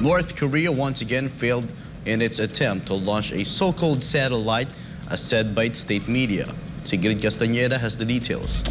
North Korea once again failed in its attempt to launch a so-called satellite, as said by its state media. Sigrid Castañeda has the details.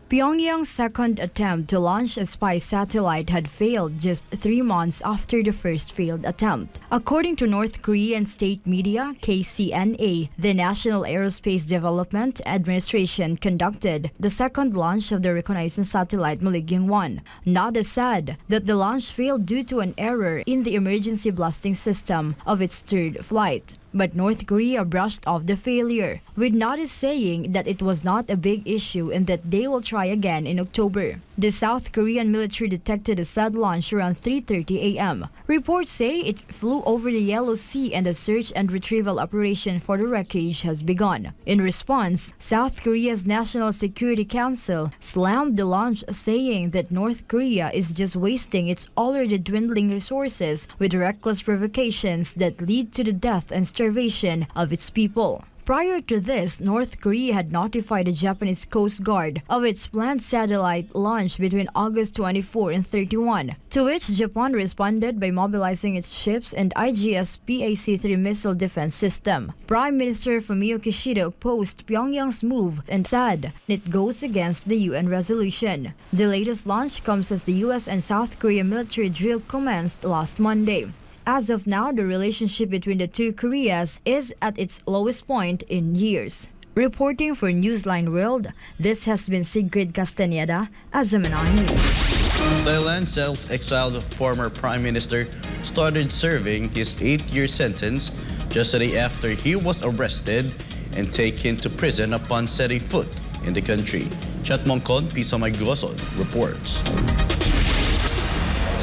Pyongyang's second attempt to launch a spy satellite had failed just 3 months after the first failed attempt. According to North Korean state media KCNA, the National Aerospace Development Administration conducted the second launch of the reconnaissance satellite Maligyong-1. NADA said that the launch failed due to an error in the emergency blasting system of its third flight. But North Korea brushed off the failure, with NADA saying that it was not a big issue and that they will try again in October. The South Korean military detected a sad launch around 3:30 a.m. Reports say it flew over the Yellow Sea and a search and retrieval operation for the wreckage has begun. In response, South Korea's National Security Council slammed the launch, saying that North Korea is just wasting its already dwindling resources with reckless provocations that lead to the death and starvation of its people. Prior to this, North Korea had notified the Japanese Coast Guard of its planned satellite launch between August 24 and 31, to which Japan responded by mobilizing its ships and IGS-PAC-3 missile defense system. Prime Minister Fumio Kishida opposed Pyongyang's move and said it goes against the UN resolution. The latest launch comes as the US and South Korea military drill commenced last Monday. As of now, the relationship between the two Koreas is at its lowest point in years. Reporting for Newsline World, this has been Sigrid Castañeda, Azamanan News. Thailand's self-exiled former Prime Minister started serving his 8-year sentence just a day after he was arrested and taken to prison upon setting foot in the country. Chatmongkon Pisamay Gosol reports.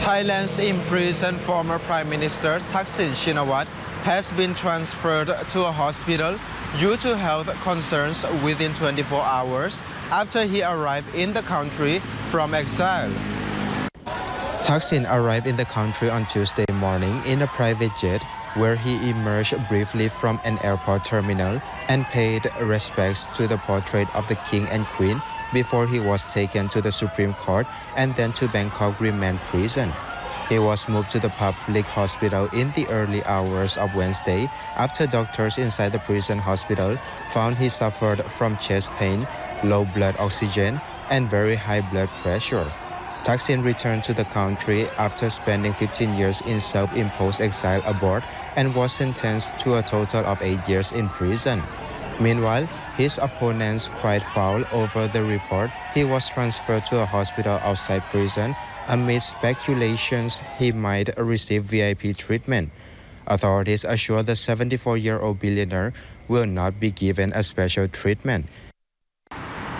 Thailand's imprisoned former Prime Minister Thaksin Shinawatra has been transferred to a hospital due to health concerns within 24 hours after he arrived in the country from exile. Thaksin arrived in the country on Tuesday morning in a private jet where he emerged briefly from an airport terminal and paid respects to the portrait of the King and Queen before he was taken to the Supreme Court and then to Bangkok Remand Prison. He was moved to the public hospital in the early hours of Wednesday after doctors inside the prison hospital found he suffered from chest pain, low blood oxygen, and very high blood pressure. Thaksin returned to the country after spending 15 years in self-imposed exile abroad and was sentenced to a total of 8 years in prison. Meanwhile, his opponents cried foul over the report he was transferred to a hospital outside prison amid speculations he might receive VIP treatment. Authorities assure the 74-year-old billionaire will not be given a special treatment.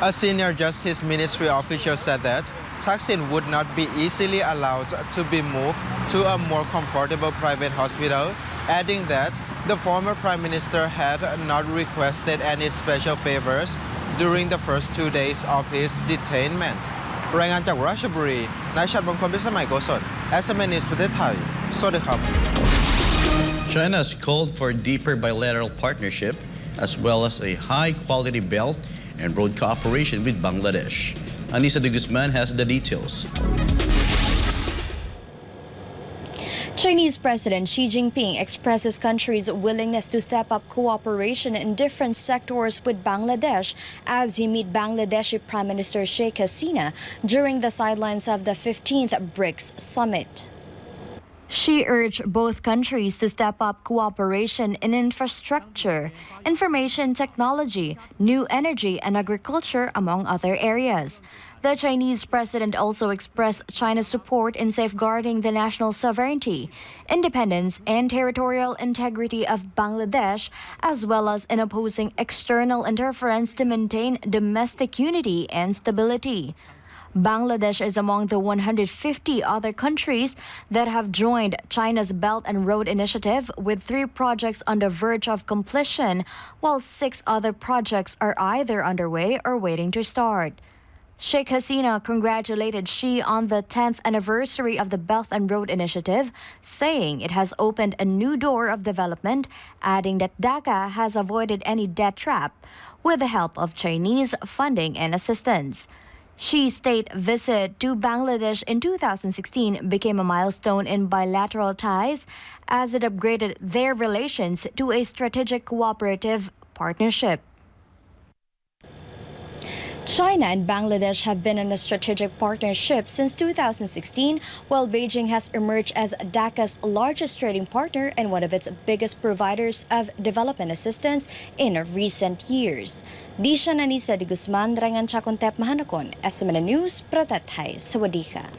A senior Justice Ministry official said that Thaksin would not be easily allowed to be moved to a more comfortable private hospital, adding that the former Prime Minister had not requested any special favors during the first 2 days of his detainment. รายงานจากราชบุรีนายชัดมงคลพิสมัยโกศล SMS News ประเทศไทย สวัสดีครับ China has called for deeper bilateral partnership as well as a high-quality belt and road cooperation with Bangladesh. Anissa de Guzman has the details. Chinese President Xi Jinping expressed his country's willingness to step up cooperation in different sectors with Bangladesh as he met Bangladeshi Prime Minister Sheikh Hasina during the sidelines of the 15th BRICS summit. She urged both countries to step up cooperation in infrastructure, information technology, new energy, and agriculture, among other areas. The Chinese president also expressed China's support in safeguarding the national sovereignty, independence, and territorial integrity of Bangladesh, as well as in opposing external interference to maintain domestic unity and stability. Bangladesh is among the 150 other countries that have joined China's Belt and Road Initiative, with 3 projects on the verge of completion, while 6 other projects are either underway or waiting to start. Sheikh Hasina congratulated Xi on the 10th anniversary of the Belt and Road Initiative, saying it has opened a new door of development, adding that Dhaka has avoided any debt trap with the help of Chinese funding and assistance. Xi's state visit to Bangladesh in 2016 became a milestone in bilateral ties as it upgraded their relations to a strategic cooperative partnership. China and Bangladesh have been in a strategic partnership since 2016, while Beijing has emerged as Dhaka's largest trading partner and one of its biggest providers of development assistance in recent years. Di siya Nanisa de Guzman, Rangan Chakontep Mahanakon, SMN News, Pratathay, Sawadika.